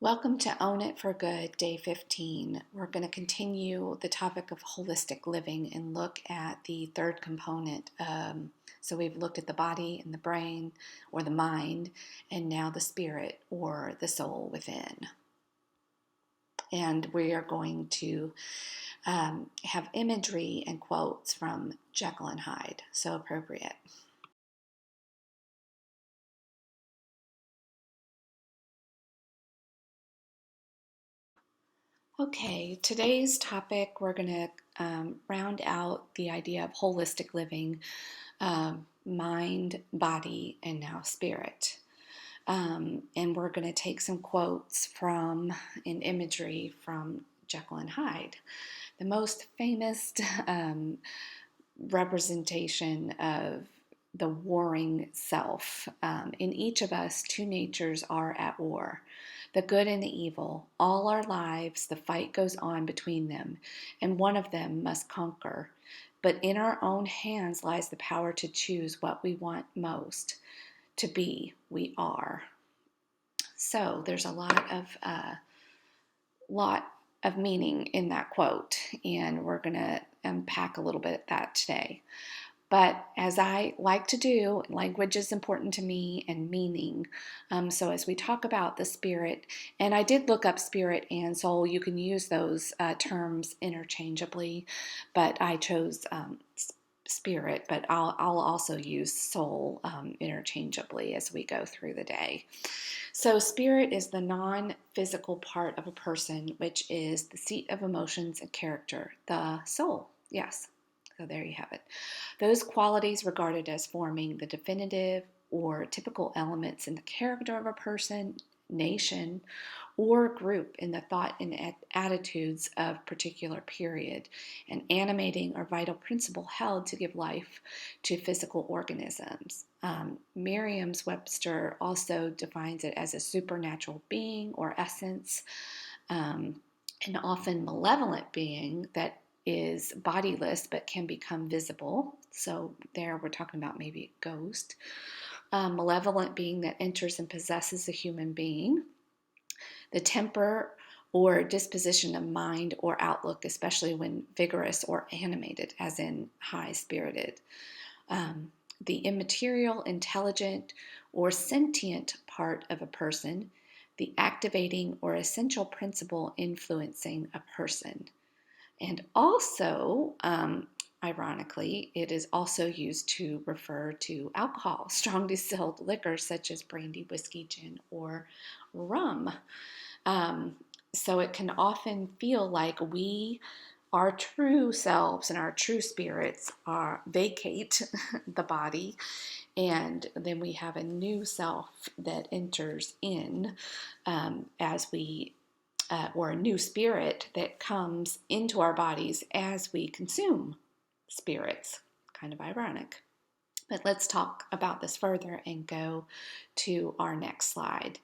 Welcome to Own It for Good, Day 15. We're going to continue the topic of holistic living and look at the third component. So we've looked at the body and the brain or the mind, and now the spirit or the soul within. And we are going to have imagery and quotes from Jekyll and Hyde, so appropriate. Okay, today's topic, we're going to round out the idea of holistic living, mind, body, and now spirit. And we're going to take some quotes from and imagery from Jekyll and Hyde. The most famous representation of the warring self. In each of us, two natures are at war. The good and the evil. All our lives, the fight goes on between them, and one of them must conquer. But in our own hands lies the power to choose what we want most. To be, we are. So there's a lot of meaning in that quote, and we're going to unpack a little bit of that today. But as I like to do, language is important to me and meaning. So as we talk about the spirit, and I did look up spirit and soul, you can use those terms interchangeably, but I chose spirit, but I'll also use soul interchangeably as we go through the day. So spirit is the non-physical part of a person, which is the seat of emotions and character, the soul, yes. So there you have it. Those qualities regarded as forming the definitive or typical elements in the character of a person, nation, or group in the thought and attitudes of particular period, an animating or vital principle held to give life to physical organisms. Merriam-Webster also defines it as a supernatural being or essence, an often malevolent being that is bodiless but can become visible. So there we're talking about maybe a ghost. Malevolent being that enters and possesses a human being. The temper or disposition of mind or outlook, especially when vigorous or animated, as in high-spirited. The immaterial, intelligent, or sentient part of a person, the activating or essential principle influencing a person. And also, ironically, it is also used to refer to alcohol, strong distilled liquor such as brandy, whiskey, gin, or rum. So it can often feel like our true selves and our true spirits vacate the body, and then we have a new self that enters in as we or a new spirit that comes into our bodies as we consume spirits. Kind of ironic. But let's talk about this further and go to our next slide.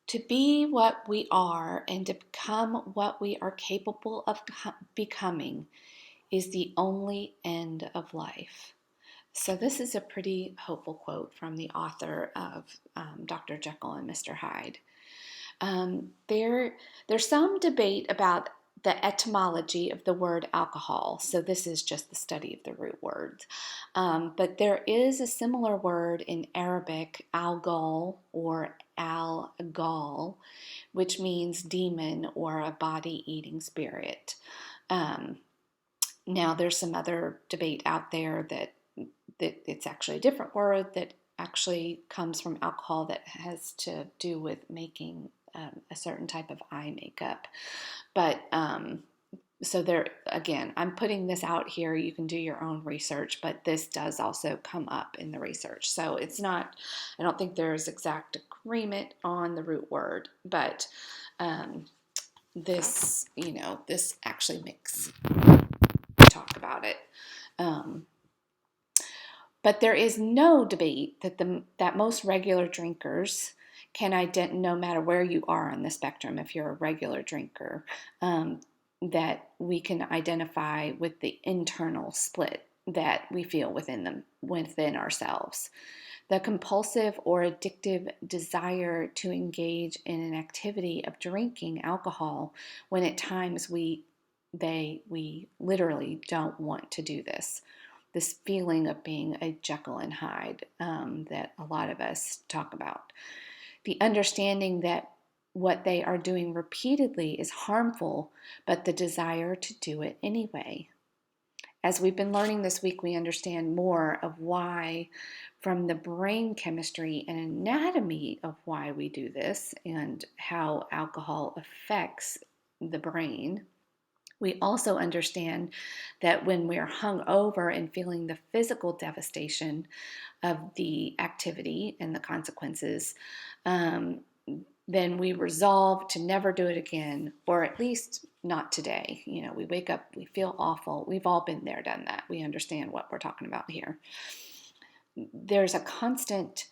To be what we are and to become what we are capable of becoming is the only end of life. So this is a pretty hopeful quote from the author of Dr. Jekyll and Mr. Hyde. There's some debate about the etymology of the word alcohol. So this is just the study of the root words. But there is a similar word in Arabic, algol or al-gal, which means demon or a body-eating spirit. Now there's some other debate out there that it's actually a different word that actually comes from alcohol that has to do with making a certain type of eye makeup. But so there, again, I'm putting this out here. You can do your own research, but this does also come up in the research. So it's not, I don't think there's exact agreement on the root word, but this actually makes talk about it. But there is no debate that most regular drinkers can identify, no matter where you are on the spectrum, if you're a regular drinker, that we can identify with the internal split that we feel within ourselves. The compulsive or addictive desire to engage in an activity of drinking alcohol when at times we literally don't want to do this. This feeling of being a Jekyll and Hyde that a lot of us talk about. The understanding that what they are doing repeatedly is harmful, but the desire to do it anyway. As we've been learning this week, we understand more of why, from the brain chemistry and anatomy of why we do this and how alcohol affects the brain. We also understand that when we're hung over and feeling the physical devastation of the activity and the consequences, then we resolve to never do it again, or at least not today. We wake up, we feel awful. We've all been there, done that. We understand what we're talking about here. There's a constant,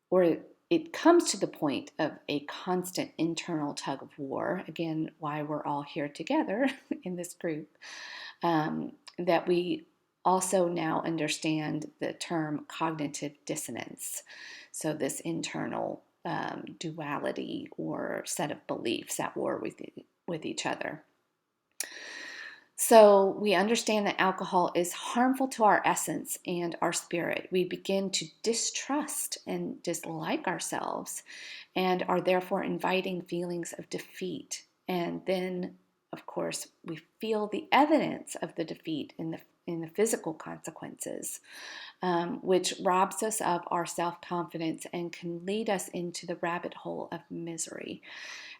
or it comes to the point of a constant internal tug of war. Again, why we're all here together in this group, that we also now understand the term cognitive dissonance. So this internal duality or set of beliefs at war with each other. So we understand that alcohol is harmful to our essence and our spirit. We begin to distrust and dislike ourselves and are therefore inviting feelings of defeat. And then, of course, we feel the evidence of the defeat in the physical consequences, which robs us of our self-confidence and can lead us into the rabbit hole of misery.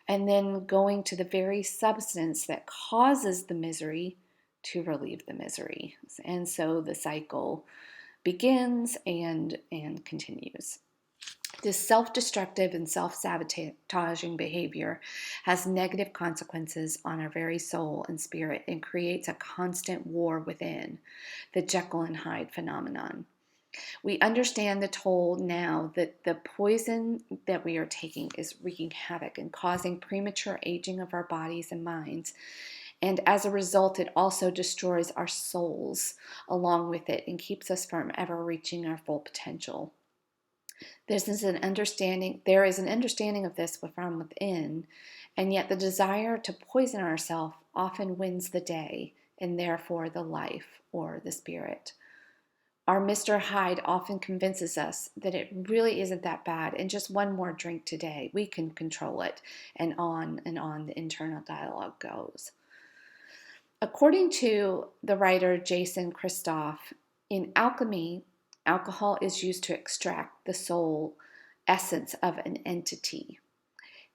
And then going to the very substance that causes the misery to relieve the misery. And so the cycle begins and continues. This self-destructive and self-sabotaging behavior has negative consequences on our very soul and spirit and creates a constant war within, the Jekyll and Hyde phenomenon. We understand the toll now that the poison that we are taking is wreaking havoc and causing premature aging of our bodies and minds. And as a result, it also destroys our souls along with it and keeps us from ever reaching our full potential. There is an understanding of this from within, and yet the desire to poison ourselves often wins the day and therefore the life or the spirit. Our Mr. Hyde often convinces us that it really isn't that bad, and just one more drink today, we can control it, and on the internal dialogue goes. According to the writer Jason Christoff, in alchemy, alcohol is used to extract the soul essence of an entity.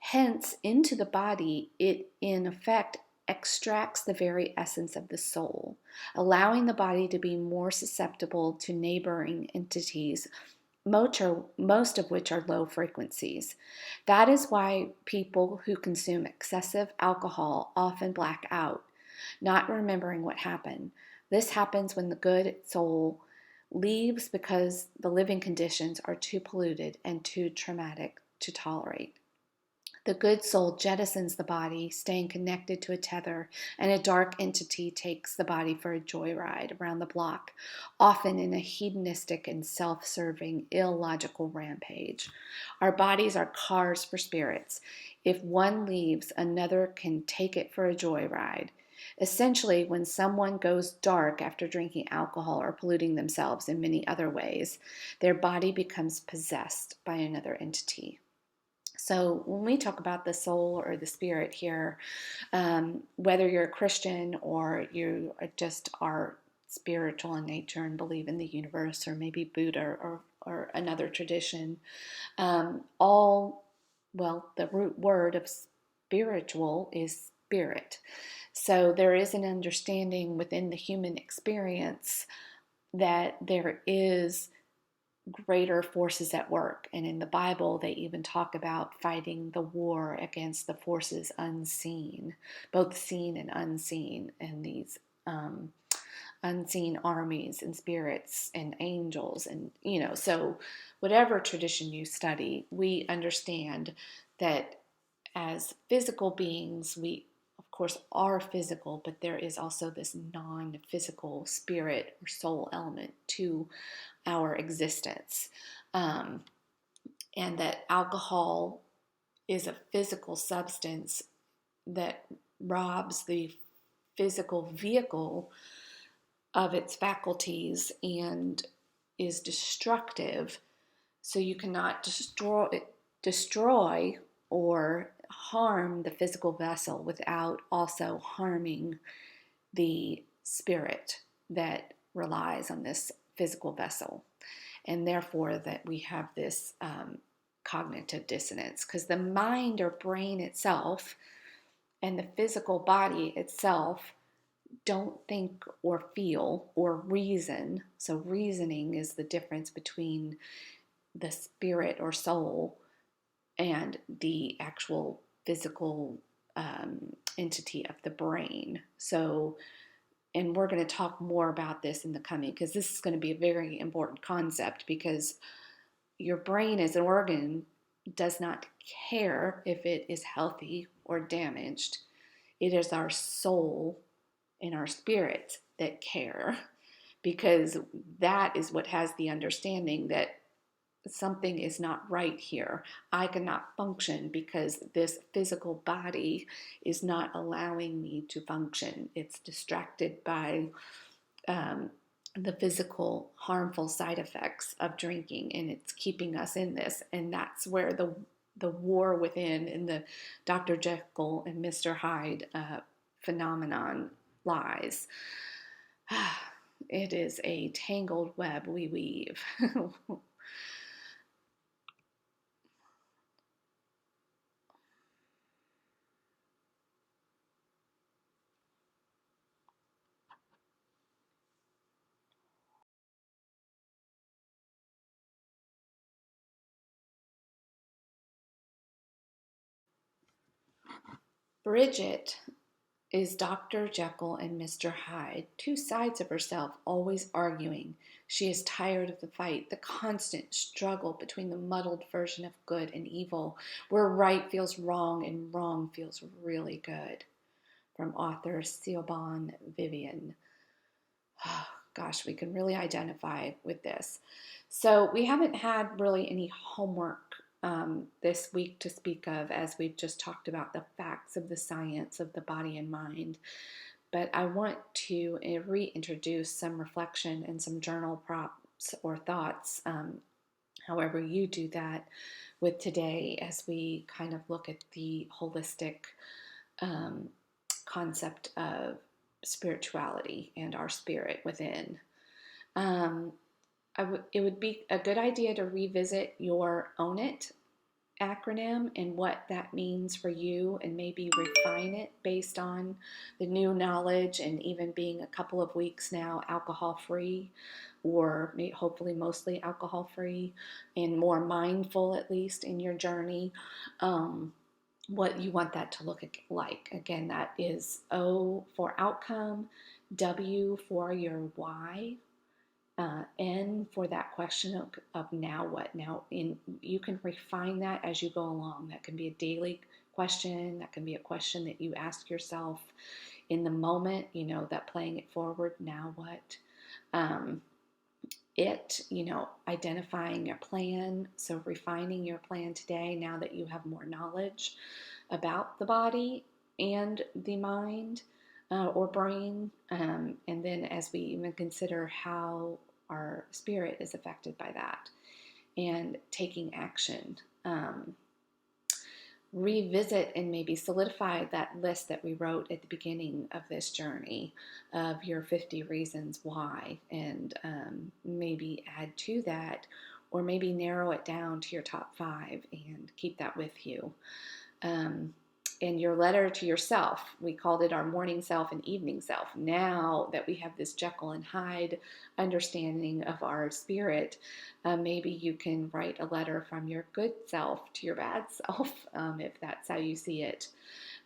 Hence, into the body, it in effect extracts the very essence of the soul, allowing the body to be more susceptible to neighboring entities, most of which are low frequencies. That is why people who consume excessive alcohol often black out, not remembering what happened. This happens when the good soul leaves because the living conditions are too polluted and too traumatic to tolerate. The good soul jettisons the body, staying connected to a tether, and a dark entity takes the body for a joyride around the block, often in a hedonistic and self-serving, illogical rampage. Our bodies are cars for spirits. If one leaves, another can take it for a joyride. Essentially, when someone goes dark after drinking alcohol or polluting themselves in many other ways, their body becomes possessed by another entity. So when we talk about the soul or the spirit here, whether you're a Christian or you just are spiritual in nature and believe in the universe, or maybe Buddha or another tradition, the root word of spiritual is spirit. So there is an understanding within the human experience that there is greater forces at work. And in the Bible, they even talk about fighting the war against the forces unseen, both seen and unseen, and these unseen armies and spirits and angels. And, so whatever tradition you study, we understand that as physical beings, we, of course, are physical, but there is also this non-physical spirit or soul element to our existence. Um, and that alcohol is a physical substance that robs the physical vehicle of its faculties and is destructive. So you cannot destroy or harm the physical vessel without also harming the spirit that relies on this physical vessel. And therefore, that we have this cognitive dissonance, because the mind or brain itself and the physical body itself don't think or feel or reason. So, reasoning is the difference between the spirit or soul and the actual physical entity of the brain. So, and we're going to talk more about this in the coming, because this is going to be a very important concept, because your brain as an organ does not care if it is healthy or damaged. It is our soul and our spirit that care, because that is what has the understanding that something is not right here. I cannot function because this physical body is not allowing me to function. It's distracted by the physical harmful side effects of drinking, and it's keeping us in this. And that's where the war within and the Dr. Jekyll and Mr. Hyde phenomenon lies. It is a tangled web we weave. Bridget is Dr. Jekyll and Mr. Hyde, two sides of herself, always arguing. She is tired of the fight, the constant struggle between the muddled version of good and evil, where right feels wrong and wrong feels really good. From author Siobhan Vivian. Oh, gosh, we can really identify with this. So we haven't had really any homework this week to speak of, as we've just talked about the facts of the science of the body and mind. But I want to reintroduce some reflection and some journal prompts or thoughts, however you do that, with today, as we kind of look at the holistic um, concept of spirituality and our spirit within. Um, it would be a good idea to revisit your Own It acronym and what that means for you, and maybe refine it based on the new knowledge, and even being a couple of weeks now alcohol free, or hopefully mostly alcohol free, and more mindful at least in your journey. What you want that to look like. Again, that is O for outcome, W for your why, N for that question of now what. Now, you can refine that as you go along. That can be a daily question. That can be a question that you ask yourself in the moment, that playing it forward, now what. Um, identifying your plan. So refining your plan today, now that you have more knowledge about the body and the mind or brain. And then as we even consider how our spirit is affected by that, and taking action. Revisit and maybe solidify that list that we wrote at the beginning of this journey of your 50 reasons why, and maybe add to that, or maybe narrow it down to your top 5 and keep that with you. And your letter to yourself, we called it our morning self and evening self. Now that we have this Jekyll and Hyde understanding of our spirit, maybe you can write a letter from your good self to your bad self, if that's how you see it.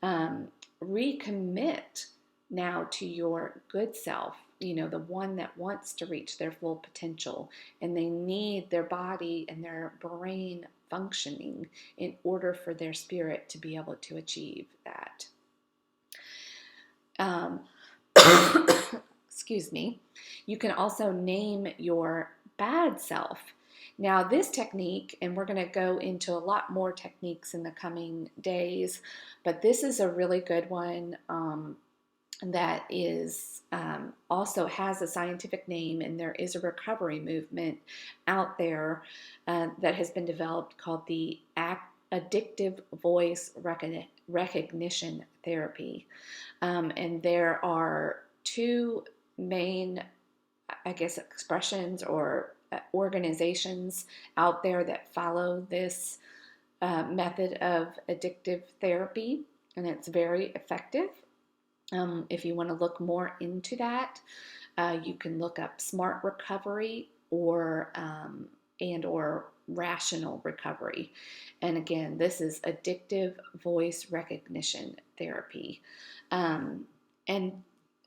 Recommit now to your good self, the one that wants to reach their full potential, and they need their body and their brain functioning in order for their spirit to be able to achieve that. Um, excuse me. You can also name your bad self. Now, this technique, and we're going to go into a lot more techniques in the coming days, but this is a really good one that is also has a scientific name, and there is a recovery movement out there that has been developed called the addictive voice recognition therapy. And there are two main, I guess, expressions or organizations out there that follow this method of addictive therapy, and it's very effective. If you want to look more into that, you can look up smart recovery or rational recovery. And again, this is addictive voice recognition therapy. And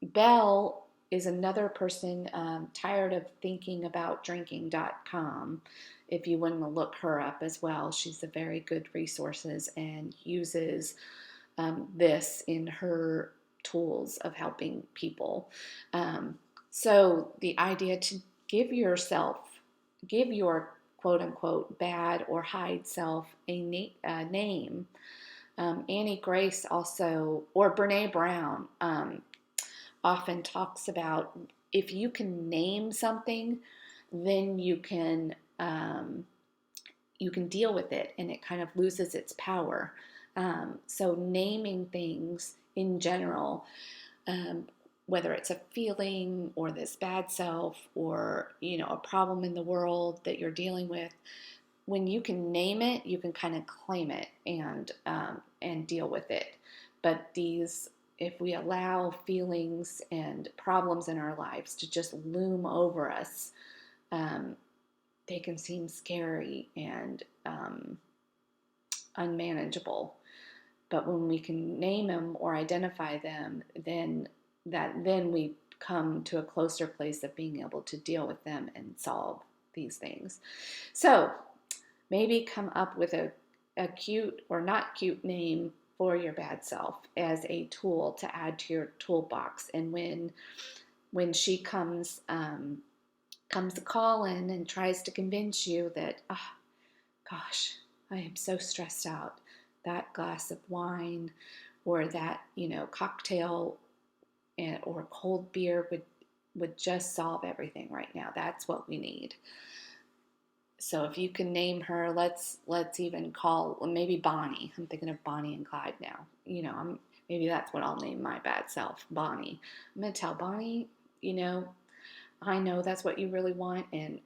Belle is another person tired of thinking about drinking.com. If you want to look her up as well, she's a very good resources and uses this in her tools of helping people. So the idea to give your quote unquote bad or hide self a name. Annie Grace also, or Brene Brown, often talks about if you can name something, then you can deal with it, and it kind of loses its power. So naming things in general, whether it's a feeling or this bad self or a problem in the world that you're dealing with, when you can name it, you can kind of claim it and deal with it. But if we allow feelings and problems in our lives to just loom over us, they can seem scary and unmanageable. But when we can name them or identify them, then we come to a closer place of being able to deal with them and solve these things. So maybe come up with a cute or not cute name for your bad self as a tool to add to your toolbox. And when she comes a call in and tries to convince you that, oh, gosh, I am so stressed out, that glass of wine or that cocktail or cold beer would just solve everything right now. That's what we need. So if you can name her, let's even call maybe Bonnie. I'm thinking of Bonnie and Clyde now. Maybe that's what I'll name my bad self, Bonnie. I'm gonna tell Bonnie, I know that's what you really want, and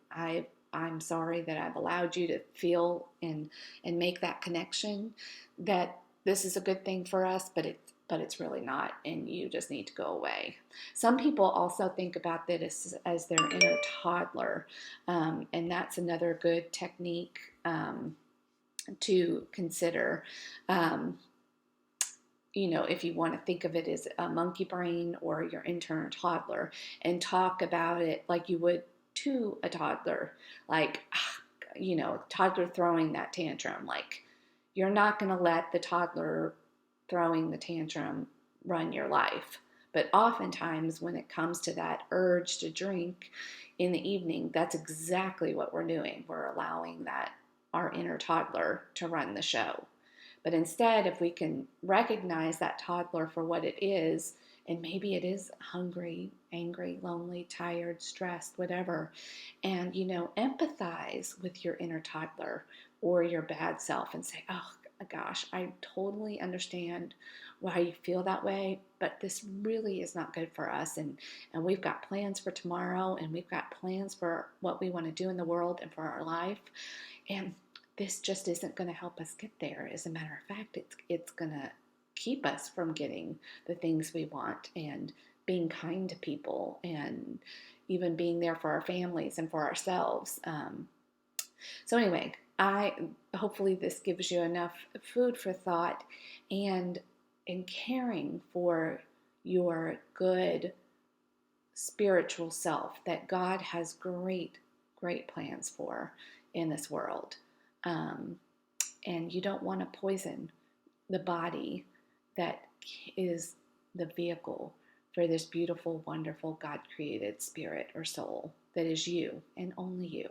I'm sorry that I've allowed you to feel and make that connection that this is a good thing for us, but it's really not, and you just need to go away. Some people also think about this as their inner toddler, and that's another good technique to consider. If you want to think of it as a monkey brain or your internal toddler, and talk about it like you would to a toddler, like, toddler throwing that tantrum. Like, you're not going to let the toddler throwing the tantrum run your life. But oftentimes when it comes to that urge to drink in the evening, that's exactly what we're doing. We're allowing our inner toddler to run the show. But instead, if we can recognize that toddler for what it is, and maybe it is hungry, angry, lonely, tired, stressed, whatever, and empathize with your inner toddler or your bad self and say, oh gosh, I totally understand why you feel that way, but this really is not good for us, and we've got plans for tomorrow, and we've got plans for what we want to do in the world and for our life, and this just isn't going to help us get there. As a matter of fact, it's going to keep us from getting the things we want and being kind to people and even being there for our families and for ourselves. So anyway, hopefully this gives you enough food for thought and caring for your good spiritual self that God has great, great plans for in this world. And you don't want to poison the body that is the vehicle for this beautiful, wonderful, God created spirit or soul that is you and only you.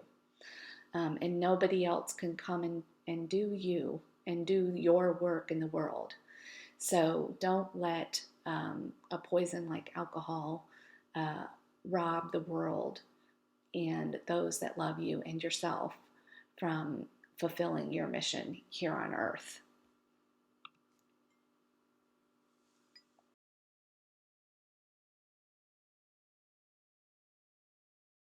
And nobody else can come and do you and do your work in the world. So don't let a poison like alcohol uh, rob the world and those that love you and yourself from fulfilling your mission here on earth.